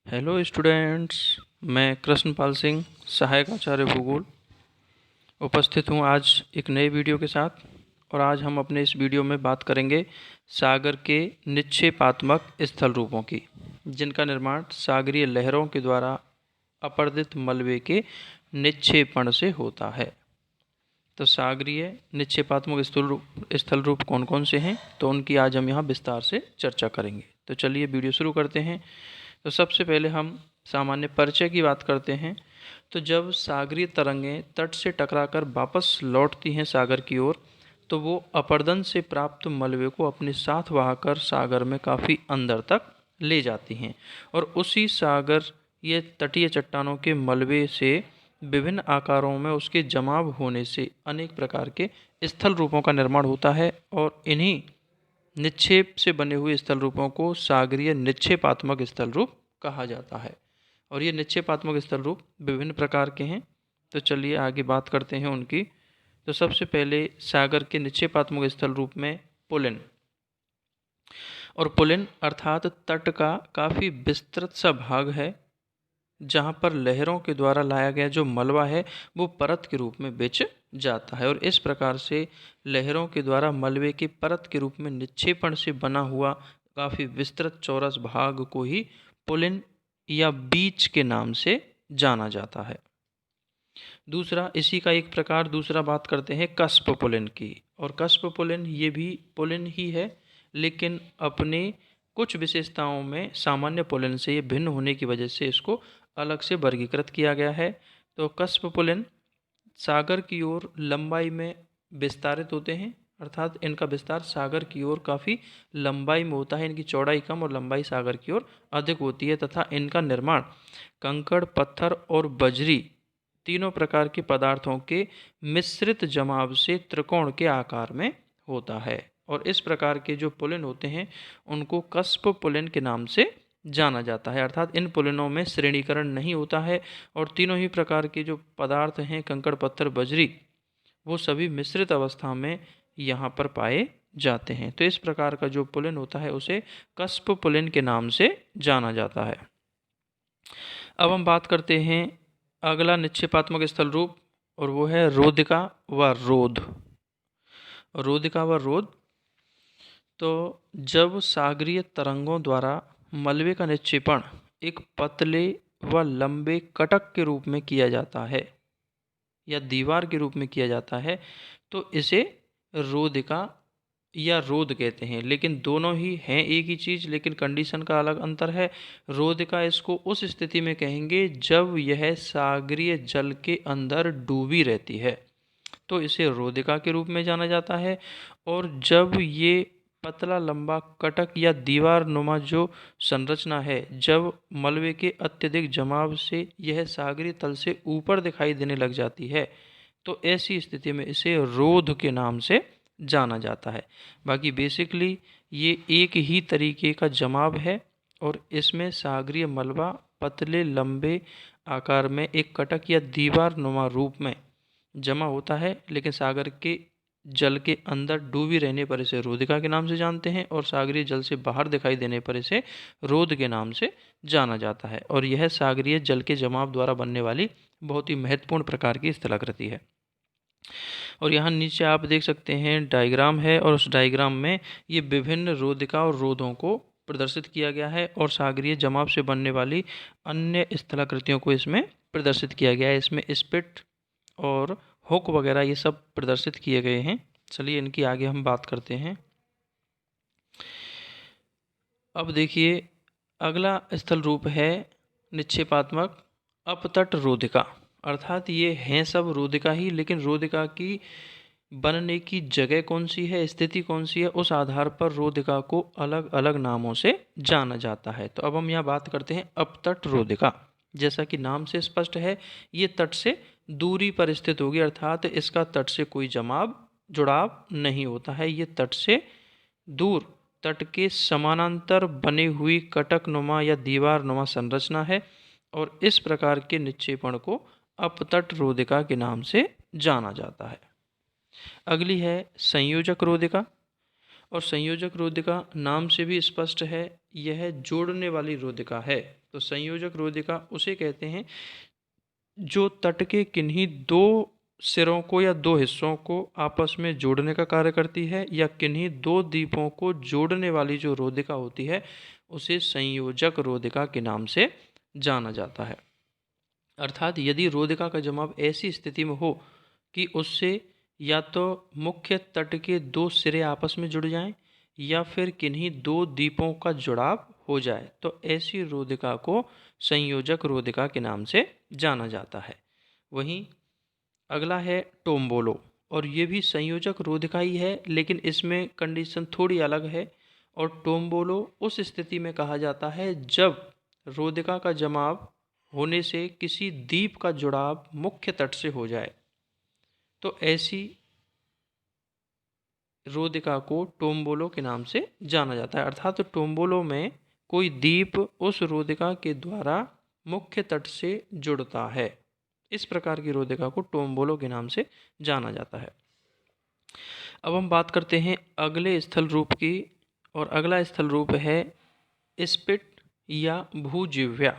Hello students. मैं कृष्णपाल सिंह, सहायक आचार्य भूगोल, उपस्थित हूँ आज एक नए वीडियो के साथ। और आज हम अपने इस वीडियो में बात करेंगे सागर के निक्षेपात्मक स्थल रूपों की, जिनका निर्माण सागरीय लहरों के द्वारा अपरदित मलबे के निक्षेपण से होता है। तो सागरीय निक्षेपात्मक स्थल रूप कौन कौन से हैं, तो उनकी आज हम यहाँ विस्तार से चर्चा करेंगे। तो चलिए वीडियो शुरू करते हैं। तो सबसे पहले हम सामान्य परिचय की बात करते हैं। तो जब सागरीय तरंगें तट से टकराकर वापस लौटती हैं सागर की ओर, तो वो अपरदन से प्राप्त मलबे को अपने साथ बहाकर सागर में काफ़ी अंदर तक ले जाती हैं। और उसी सागर ये तटीय चट्टानों के मलबे से विभिन्न आकारों में उसके जमाव होने से अनेक प्रकार के स्थल रूपों का निर्माण होता है। और इन्हीं निक्षेप से बने हुए स्थल रूपों को सागरीय निक्षेपात्मक स्थल रूप कहा जाता है। और ये निक्षेपात्मक स्थल रूप विभिन्न प्रकार के हैं। तो चलिए आगे बात करते हैं उनकी। तो सबसे पहले सागर के निक्षेपात्मक स्थल रूप में पुलिन। और पुलिन अर्थात तट का काफ़ी विस्तृत सा भाग है, जहाँ पर लहरों के द्वारा लाया गया जो मलबा है वो परत के रूप में बिछ जाता है। और इस प्रकार से लहरों के द्वारा मलबे के परत के रूप में निक्षेपण से बना हुआ काफ़ी विस्तृत चौरस भाग को ही पुलिन या बीच के नाम से जाना जाता है। दूसरा, इसी का एक प्रकार दूसरा बात करते हैं कस्प पुलिन की। और कस्प पुलिन ये भी पुलिन ही है, लेकिन अपने कुछ विशेषताओं में सामान्य पुलिन से ये भिन्न होने की वजह से इसको अलग से वर्गीकृत किया गया है। तो कस्प पुलिन सागर की ओर लंबाई में विस्तारित होते हैं, अर्थात इनका विस्तार सागर की ओर काफ़ी लंबाई में होता है। इनकी चौड़ाई कम और लंबाई सागर की ओर अधिक होती है, तथा इनका निर्माण कंकड़, पत्थर और बजरी तीनों प्रकार के पदार्थों के मिश्रित जमाव से त्रिकोण के आकार में होता है। और इस प्रकार के जो पुलिन होते हैं उनको कस्प पुलिन के नाम से जाना जाता है। अर्थात इन पुलिनों में श्रेणीकरण नहीं होता है और तीनों ही प्रकार के जो पदार्थ हैं, कंकड़, पत्थर, बजरी, वो सभी मिश्रित अवस्था में यहाँ पर पाए जाते हैं। तो इस प्रकार का जो पुलिन होता है उसे कस्प पुलिन के नाम से जाना जाता है। अब हम बात करते हैं अगला निक्षेपात्मक स्थल रूप, और वो है रोदिका व रोध। रोदिका व रोध, तो जब सागरीय तरंगों द्वारा मलबे का निक्षेपण एक पतले व लंबे कटक के रूप में किया जाता है या दीवार के रूप में किया जाता है, तो इसे रोदिका या रोध कहते हैं। लेकिन दोनों ही हैं एक ही चीज़, लेकिन कंडीशन का अलग अंतर है। रोदिका इसको उस स्थिति में कहेंगे जब यह सागरीय जल के अंदर डूबी रहती है, तो इसे रोदिका के रूप में जाना जाता है। और जब ये पतला लंबा कटक या दीवार नुमा जो संरचना है, जब मलबे के अत्यधिक जमाव से यह सागरीय तल से ऊपर दिखाई देने लग जाती है, तो ऐसी स्थिति में इसे रोध के नाम से जाना जाता है। बाकी बेसिकली ये एक ही तरीके का जमाव है और इसमें सागरीय मलबा पतले लंबे आकार में एक कटक या दीवार नुमा रूप में जमा होता है, लेकिन सागर के जल के अंदर डूबी रहने पर इसे रोदिका के नाम से जानते हैं और सागरीय जल से बाहर दिखाई देने पर इसे रोध के नाम से जाना जाता है। और यह सागरीय जल के जमाव द्वारा बनने वाली बहुत ही महत्वपूर्ण प्रकार की स्थलाकृति है। और यहाँ नीचे आप देख सकते हैं डायग्राम है, और उस डायग्राम में ये विभिन्न रोदिका और रोधों को प्रदर्शित किया गया है और सागरीय जमाव से बनने वाली अन्य स्थलाकृतियों को इसमें प्रदर्शित किया गया है। इसमें स्पिट और हुक वगैरह ये सब प्रदर्शित किए गए हैं। चलिए इनकी आगे हम बात करते हैं। अब देखिए अगला स्थल रूप है निक्षेपात्मक अपतट रोदिका। अर्थात ये हैं सब रोदिका ही, लेकिन रोदिका की बनने की जगह कौन सी है, स्थिति कौन सी है, उस आधार पर रोदिका को अलग अलग नामों से जाना जाता है। तो अब हम यहाँ बात करते हैं अपतट रोदिका। जैसा कि नाम से स्पष्ट है, ये तट से दूरी पर स्थित होगी, अर्थात इसका तट से कोई जुड़ाव नहीं होता है। ये तट से दूर तट के समानांतर बनी हुई कटक नुमा या दीवार नुमा संरचना है और इस प्रकार के निक्षेपण को अपतट रोदिका के नाम से जाना जाता है। अगली है संयोजक रोदिका। और संयोजक रोदिका नाम से भी स्पष्ट है, यह जोड़ने वाली रोदिका है। तो संयोजक रोदिका उसे कहते हैं जो तट के किन्हीं दो सिरों को या दो हिस्सों को आपस में जोड़ने का कार्य करती है, या किन्हीं दो द्वीपों को जोड़ने वाली जो रोदिका होती है उसे संयोजक रोदिका के नाम से जाना जाता है। अर्थात यदि रोदिका का जमाव ऐसी स्थिति में हो कि उससे या तो मुख्य तट के दो सिरे आपस में जुड़ जाएं या फिर किन्हीं दो द्वीपों का जुड़ाव हो जाए, तो ऐसी रोदिका को संयोजक रोदिका के नाम से जाना जाता है। वहीं अगला है टोम्बोलो, और ये भी संयोजक रोदिका ही है, लेकिन इसमें कंडीशन थोड़ी अलग है। और टोम्बोलो उस स्थिति में कहा जाता है जब रोदिका का जमाव होने से किसी द्वीप का जुड़ाव मुख्य तट से हो जाए, तो ऐसी रोदिका को टोम्बोलो के नाम से जाना जाता है। अर्थात टोम्बोलो में कोई द्वीप उस रोदिका के द्वारा मुख्य तट से जुड़ता है। इस प्रकार की रोदिका को टोम्बोलो के नाम से जाना जाता है। अब हम बात करते हैं अगले स्थल रूप की, और अगला स्थल रूप है स्पिट या भूजिव्या।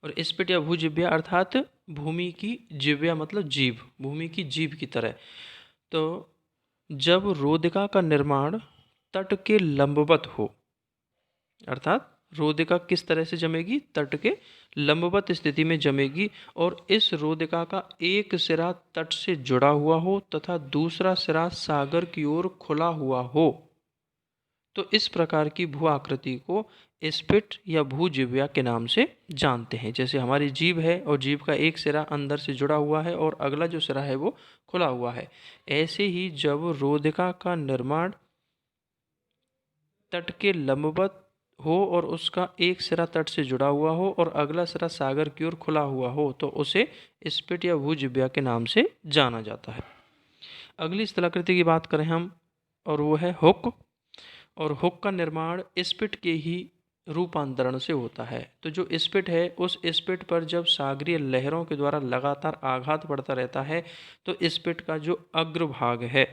और स्पिट या भूजिव्या अर्थात भूमि की जिव्या मतलब जीभ, भूमि की जीभ की तरह। तो जब रोदिका का निर्माण तट के लंबवत हो, अर्थात रोदिका किस तरह से जमेगी, तट के लंबवत स्थिति में जमेगी, और इस रोदिका का एक सिरा तट से जुड़ा हुआ हो तथा दूसरा सिरा सागर की ओर खुला हुआ हो, तो इस प्रकार की भू आकृति को स्पिट या भूजिव्या के नाम से जानते हैं। जैसे हमारी जीभ है और जीभ का एक सिरा अंदर से जुड़ा हुआ है और अगला जो सिरा है वो खुला हुआ है, ऐसे ही जब रोदिका का निर्माण तट के लंबवत हो और उसका एक सिरा तट से जुड़ा हुआ हो और अगला सिरा सागर की ओर खुला हुआ हो, तो उसे स्पिट या भूजिव्या के नाम से जाना जाता है। अगली स्थलाकृति की बात करें हम, और वो है हुक। और हुक का निर्माण स्पिट के ही रूपांतरण से होता है। तो जो स्पिट है, उस स्पिट पर जब सागरीय लहरों के द्वारा लगातार आघात पड़ता रहता है, तो स्पिट का जो अग्रभाग है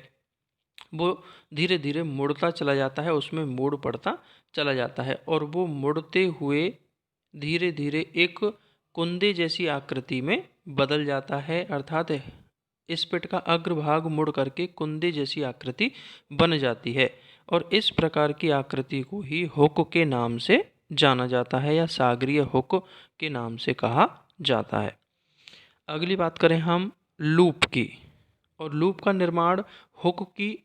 वो धीरे धीरे मुड़ता चला जाता है, उसमें मोड़ पड़ता चला जाता है, और वो मुड़ते हुए धीरे धीरे एक कुंदे जैसी आकृति में बदल जाता है। अर्थात स्पिट का अग्रभाग मुड़ करके कुंदे जैसी आकृति बन जाती है, और इस प्रकार की आकृति को ही हुक के नाम से जाना जाता है या सागरीय हुक के नाम से कहा जाता है। अगली बात करें हम लूप की, और लूप का निर्माण हुक की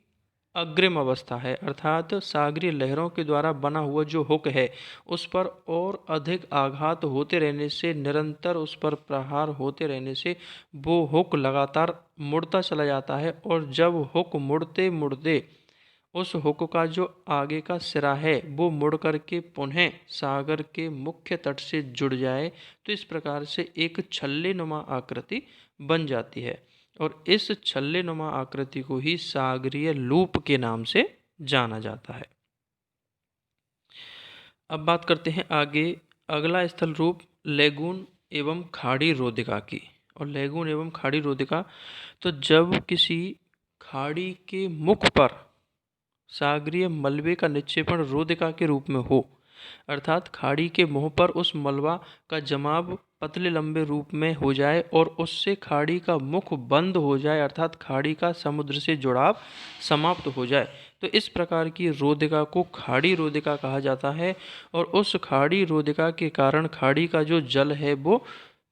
अग्रिम अवस्था है। अर्थात सागरीय लहरों के द्वारा बना हुआ जो हुक है उस पर और अधिक आघात होते रहने से, निरंतर उस पर प्रहार होते रहने से वो हुक लगातार मुड़ता चला जाता है, और जब हुक मुड़ते मुड़ते उस हुक का जो आगे का सिरा है वो मुड़ करके पुनः सागर के मुख्य तट से जुड़ जाए, तो इस प्रकार से एक छल्ले नुमा आकृति बन जाती है, और इस छल्ले नुमा आकृति को ही सागरीय लूप के नाम से जाना जाता है। अब बात करते हैं आगे अगला स्थल रूप लेगून एवं खाड़ी रोदिका की। और लेगून एवं खाड़ी रोदिका, तो जब किसी खाड़ी के मुख पर सागरीय मलबे का निक्षेपण रोदिका के रूप में हो, अर्थात खाड़ी के मुंह पर उस मलबा का जमाव पतले लंबे रूप में हो जाए और उससे खाड़ी का मुख बंद हो जाए, अर्थात खाड़ी का समुद्र से जुड़ाव समाप्त हो जाए, तो इस प्रकार की रोदिका को खाड़ी रोदिका कहा जाता है। और उस खाड़ी रोदिका के कारण खाड़ी का जो जल है वो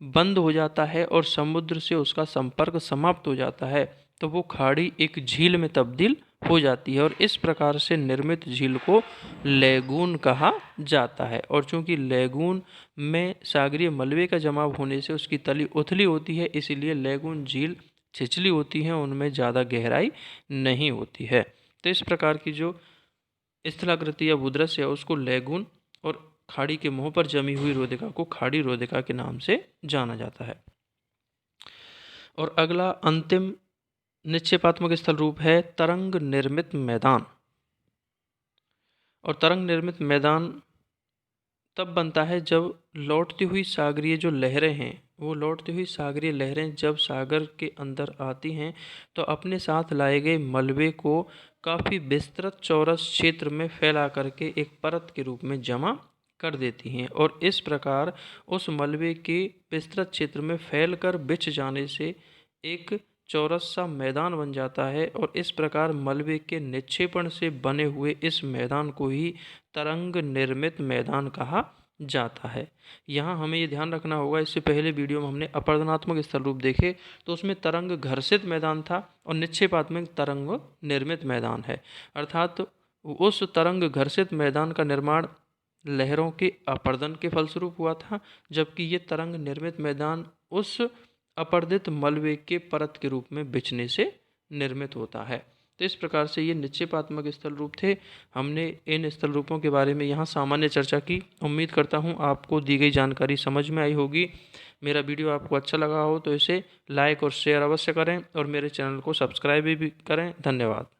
बंद हो जाता है और समुद्र से उसका संपर्क समाप्त हो जाता है, तो वो खाड़ी एक झील में तब्दील हो जाती है, और इस प्रकार से निर्मित झील को लेगून कहा जाता है। और चूंकि लेगून में सागरीय मलबे का जमाव होने से उसकी तली उथली होती है, इसीलिए लेगून झील छिछली होती हैं, उनमें ज़्यादा गहराई नहीं होती है। तो इस प्रकार की जो स्थलाकृति या भूदृश्य है उसको लेगून, और खाड़ी के मुंह पर जमी हुई रोदिका को खाड़ी रोदिका के नाम से जाना जाता है। और अगला अंतिम निक्षेपात्मक स्थल रूप है तरंग निर्मित मैदान। और तरंग निर्मित मैदान तब बनता है जब लौटती हुई सागरीय जो लहरें हैं वो लौटती हुई सागरीय लहरें जब सागर के अंदर आती हैं तो अपने साथ लाए गए मलबे को काफ़ी विस्तृत चौरस क्षेत्र में फैला करके एक परत के रूप में जमा कर देती हैं और इस प्रकार उस मलबे के विस्तृत क्षेत्र में फैलकर बिछ जाने से एक चौरस सा मैदान बन जाता है और इस प्रकार मलबे के निक्षेपण से बने हुए इस मैदान को ही तरंग निर्मित मैदान कहा जाता है। यहाँ हमें ये ध्यान रखना होगा, इससे पहले वीडियो में हमने अपरदनात्मक स्थल रूप देखे तो उसमें तरंग घर्षित मैदान था और निक्षेपात्मक तरंग निर्मित मैदान है। अर्थात उस तरंग घर्षित मैदान का निर्माण लहरों के अपर्दन के फलस्वरूप हुआ था, जबकि ये तरंग निर्मित मैदान उस अपर्दित मलबे के परत के रूप में बिछने से निर्मित होता है। तो इस प्रकार से ये निक्षेपात्मक स्थल रूप थे। हमने इन स्थल रूपों के बारे में यहाँ सामान्य चर्चा की। उम्मीद करता हूँ आपको दी गई जानकारी समझ में आई होगी। मेरा वीडियो आपको अच्छा लगा हो तो इसे लाइक और शेयर अवश्य करें और मेरे चैनल को सब्सक्राइब भी करें। धन्यवाद।